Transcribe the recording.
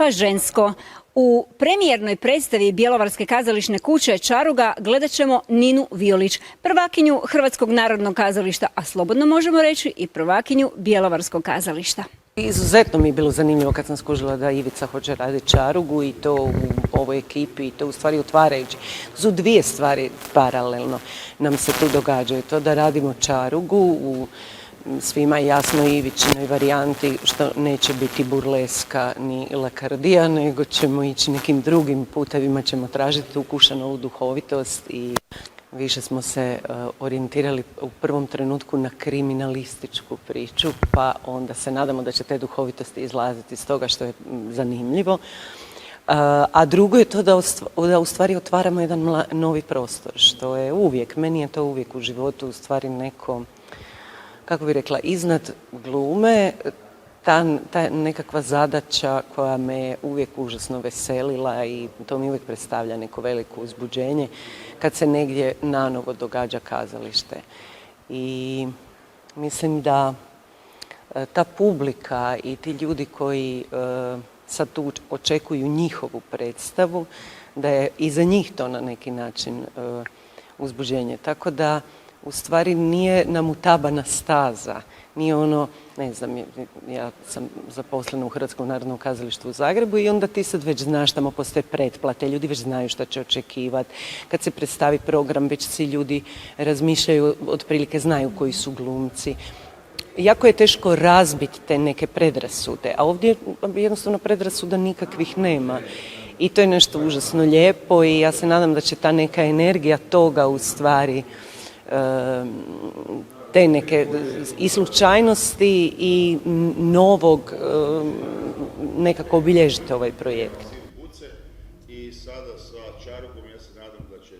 pa žensko. U premijernoj predstavi Bjelovarske kazališne kuće Čaruga gledat ćemo Ninu Violić, prvakinju Hrvatskog narodnog kazališta, a slobodno možemo reći i prvakinju Bjelovarskog kazališta. Izuzetno mi je bilo zanimljivo kad sam skužila da Ivica hoće raditi Čarugu i to u ovoj ekipi i to u stvari otvarajući. To su dvije stvari paralelno nam se tu događaju. To da radimo Čarugu u svima jasno Ivičinoj varijanti, što neće biti burleska ni lakardija, nego ćemo ići nekim drugim putevima, ćemo tražiti tu Kušanovu duhovitost i više smo se orijentirali u prvom trenutku na kriminalističku priču, pa onda se nadamo da će te duhovitosti izlaziti iz toga što je zanimljivo. A drugo je to da u stvari otvaramo jedan novi prostor, što je uvijek, meni je to uvijek u životu u stvari neko, kako bih rekla, iznad glume, ta nekakva zadaća koja me je uvijek užasno veselila i to mi uvijek predstavlja neko veliko uzbuđenje kad se negdje nanovo događa kazalište. I mislim da ta publika i ti ljudi koji sad tu očekuju njihovu predstavu, da je i za njih to na neki način uzbuđenje. Tako da u stvari nije nam utabana staza, nije ono, ne znam, ja sam zaposlena u Hrvatskom narodnom kazalištu u Zagrebu i onda ti sad već znaš, tamo postoje pretplate, ljudi već znaju što će očekivati. Kad se predstavi program, već svi ljudi razmišljaju, otprilike znaju koji su glumci. Jako je teško razbiti te neke predrasude, a ovdje jednostavno predrasuda nikakvih nema. I to je nešto užasno lijepo i ja se nadam da će ta neka energija toga u stvari te neke i slučajnosti i novog nekako obilježiti ovaj projekt. I sada sa Čarugom ja se nadam da će